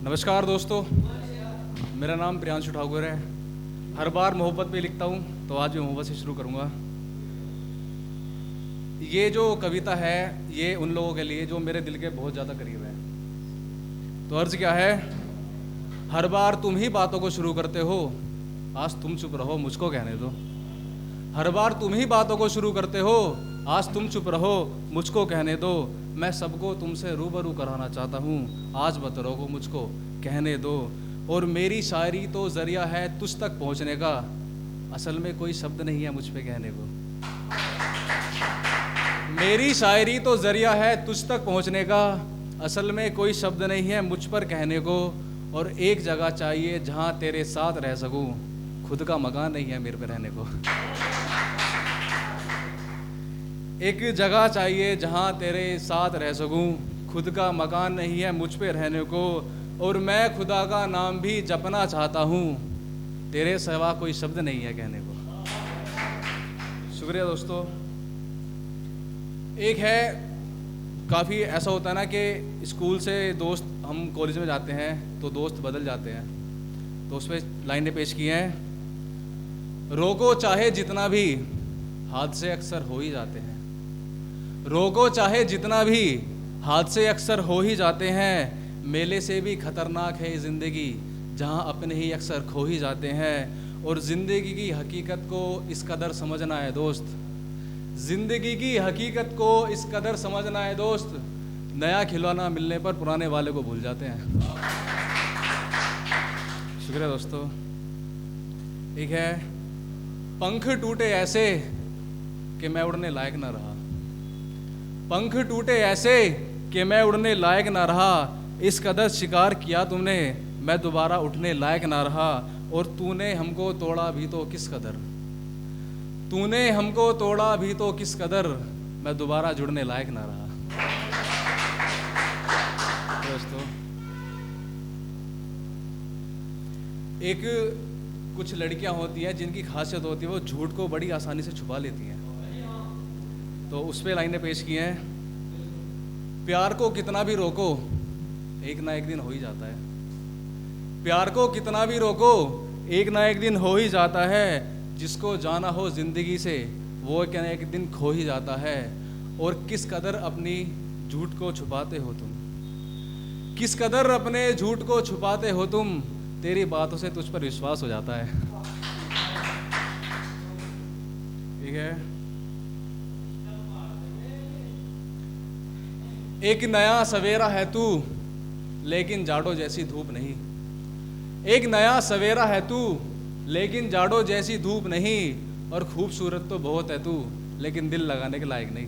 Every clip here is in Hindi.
नमस्कार दोस्तों, मेरा नाम प्रियांशु ठाकुर है। हर बार मोहब्बत पे लिखता हूँ, तो आज भी मोहब्बत से शुरू करूँगा। ये जो कविता है ये उन लोगों के लिए जो मेरे दिल के बहुत ज़्यादा करीब है। तो अर्ज़ क्या है? हर बार तुम ही बातों को शुरू करते हो, आज तुम चुप रहो मुझको कहने दो। हर बार तुम ही बातों को शुरू करते हो, आज तुम चुप रहो मुझको कहने दो। मैं सबको तुमसे रूबरू कराना चाहता हूँ, आज मत रोको मुझको कहने दो। और मेरी शायरी तो ज़रिया है तुझ तक पहुँचने का, असल में कोई शब्द नहीं है मुझ पे कहने को। मेरी शायरी तो ज़रिया है तुझ तक पहुँचने का, असल में कोई शब्द नहीं है मुझ पर कहने को। और एक जगह चाहिए जहाँ तेरे साथ रह सकूँ, खुद का मकान नहीं है मेरे पे रहने को। एक जगह चाहिए जहाँ तेरे साथ रह सकूं, खुद का मकान नहीं है मुझ पे रहने को। और मैं खुदा का नाम भी जपना चाहता हूँ, तेरे सिवा कोई शब्द नहीं है कहने को। शुक्रिया दोस्तों। एक है, काफ़ी ऐसा होता है ना कि स्कूल से दोस्त, हम कॉलेज में जाते हैं तो दोस्त बदल जाते हैं, तो उस पर लाइनें पेश की हैं। रोको चाहे जितना भी, हादसे अक्सर हो ही जाते हैं। रोको चाहे जितना भी, हादसे अक्सर हो ही जाते हैं। मेले से भी खतरनाक है ज़िंदगी, जहां अपने ही अक्सर खो ही जाते हैं। और ज़िंदगी की हकीकत को इस कदर समझना है दोस्त, ज़िंदगी की हकीकत को इस कदर समझना है दोस्त, नया खिलौना मिलने पर पुराने वाले को भूल जाते हैं। शुक्रिया दोस्तों। एक है, पंख टूटे ऐसे कि मैं उड़ने लायक ना रहा। पंख टूटे ऐसे कि मैं उड़ने लायक ना रहा। इस कदर शिकार किया तुमने, मैं दोबारा उठने लायक ना रहा। और तूने हमको तोड़ा भी तो किस कदर, तूने हमको तोड़ा भी तो किस कदर, मैं दोबारा जुड़ने लायक ना रहा। दोस्तों, एक कुछ लड़कियां होती हैं जिनकी खासियत होती है वो झूठ को बड़ी आसानी से छुपा लेती हैं, तो उस पर लाइनें पेश की हैं। प्यार को कितना भी रोको, एक ना एक दिन हो ही जाता है। प्यार को कितना भी रोको, एक ना एक दिन हो ही जाता है। जिसको जाना हो जिंदगी से, वो एक ना एक दिन खो ही जाता है। और किस कदर अपनी झूठ को छुपाते हो तुम, किस कदर अपने झूठ को छुपाते हो तुम, तेरी बातों से तुझ पर विश्वास हो जाता है। ठीक है। एक नया सवेरा है तू, लेकिन जाड़ों जैसी धूप नहीं। एक नया सवेरा है तू, लेकिन जाड़ों जैसी धूप नहीं। और खूबसूरत तो बहुत है तू, लेकिन दिल लगाने के लायक नहीं।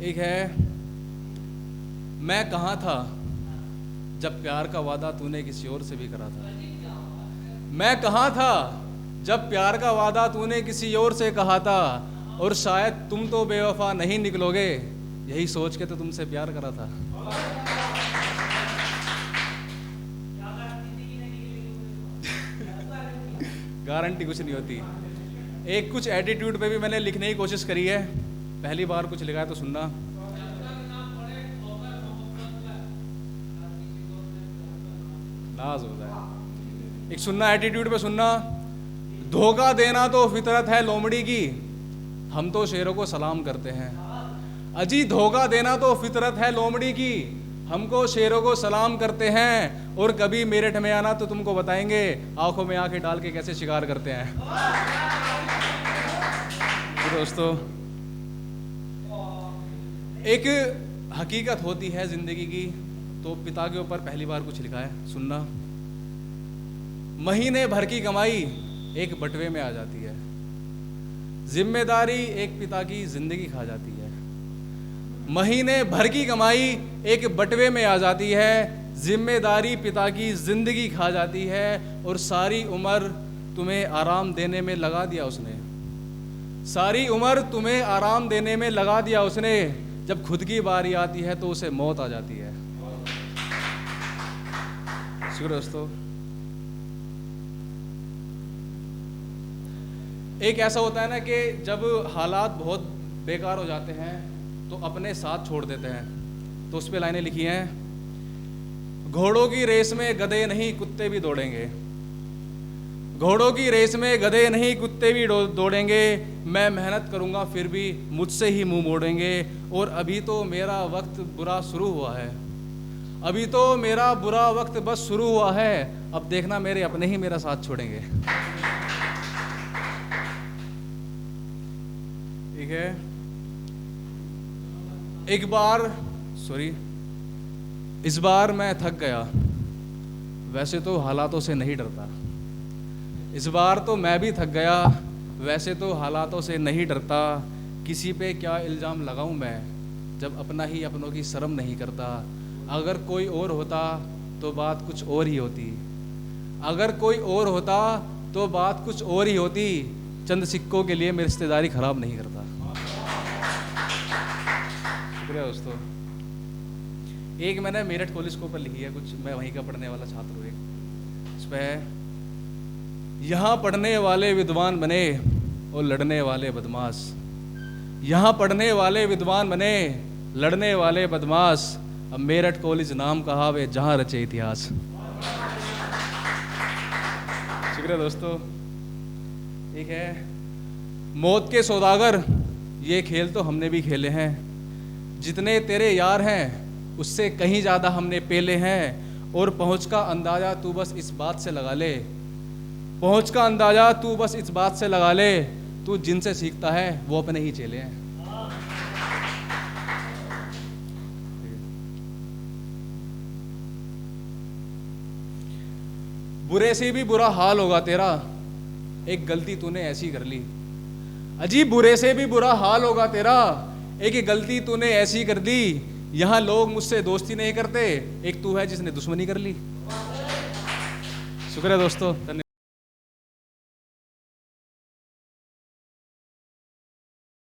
एक है, मैं कहाँ था जब प्यार का वादा तूने किसी और से भी करा था। मैं कहाँ था जब प्यार का वादा तूने किसी और से कहा था। और शायद तुम तो बेवफा नहीं निकलोगे, यही सोच के तो तुमसे प्यार करा था। गारंटी कुछ नहीं होती। एक कुछ एटीट्यूड पे भी मैंने लिखने की कोशिश करी है, पहली बार कुछ लिखा है तो सुनना। नाज हो जाए। एक सुनना, एटीट्यूड पे सुनना। धोखा देना तो फितरत है लोमड़ी की, हम तो शेरों को सलाम करते हैं। अजी धोखा देना तो फितरत है लोमड़ी की, हमको शेरों को सलाम करते हैं। और कभी मेरठ में आना तो तुमको बताएंगे, आंखों में आंखें डाल के कैसे शिकार करते हैं। दोस्तों, एक हकीकत होती है जिंदगी की, तो पिता के ऊपर पहली बार कुछ लिखा है, सुनना। महीने भर की कमाई एक बटवे में आ जाती है, जिम्मेदारी एक पिता की जिंदगी खा जाती है। महीने भर की कमाई एक बटवे में आ जाती है, जिम्मेदारी पिता की जिंदगी खा जाती है। और सारी उम्र तुम्हें आराम देने में लगा दिया उसने, सारी उम्र तुम्हें आराम देने में लगा दिया उसने। जब खुद की बारी आती है तो उसे मौत आ जाती है। शुक्र दोस्तों। एक ऐसा होता है ना कि जब हालात बहुत बेकार हो जाते हैं तो अपने साथ छोड़ देते हैं। तो उस पर लाइनें लिखी हैं, घोड़ों की रेस में गधे नहीं कुत्ते भी दौड़ेंगे, घोड़ों की रेस में गधे नहीं कुत्ते भी दौड़ेंगे, मैं मेहनत करूंगा फिर भी मुझसे ही मुंह मोड़ेंगे, और अभी तो मेरा वक्त बुरा शुरू हुआ है, अभी तो मेरा बुरा वक्त बस शुरू हुआ है, अब देखना मेरे अपने ही मेरा साथ छोड़ेंगे। ठीक है, इस बार मैं थक गया, वैसे तो हालातों से नहीं डरता, इस बार तो मैं भी थक गया, वैसे तो हालातों से नहीं डरता, किसी पे क्या इल्ज़ाम लगाऊं मैं जब अपना ही अपनों की शर्म नहीं करता, अगर कोई और होता तो बात कुछ और ही होती, अगर कोई और होता तो बात कुछ और ही होती, चंद सिक्कों के लिए मैं रिश्तेदारी खराब नहीं करता। शुक्रिया दोस्तों। एक मैंने मेरठ कॉलेज के ऊपर लिखी है कुछ, मैं वहीं का पढ़ने वाला छात्र हूँ। एक इस पर है, यहाँ पढ़ने वाले विद्वान बने और लड़ने वाले बदमाश, यहाँ पढ़ने वाले विद्वान बने लड़ने वाले बदमाश, अब मेरठ कॉलेज नाम कहा वे जहाँ रचे इतिहास। शुक्रिया दोस्तों। एक है, मौत के सौदागर ये खेल तो हमने भी खेले हैं, जितने तेरे यार हैं उससे कहीं ज़्यादा हमने पेले हैं, और पहुँच का अंदाज़ा तू बस इस बात से लगा ले, पहुँच का अंदाज़ा तू बस इस बात से लगा ले, तू जिनसे सीखता है वो अपने ही चेले हैं। बुरे से भी बुरा हाल होगा तेरा, एक गलती तूने ऐसी कर ली, अजीब बुरे से भी बुरा हाल होगा तेरा, एक गलती तूने ऐसी कर दी, यहाँ लोग मुझसे दोस्ती नहीं करते, एक तू है जिसने दुश्मनी कर ली। शुक्रिया दोस्तों, धन्यवाद।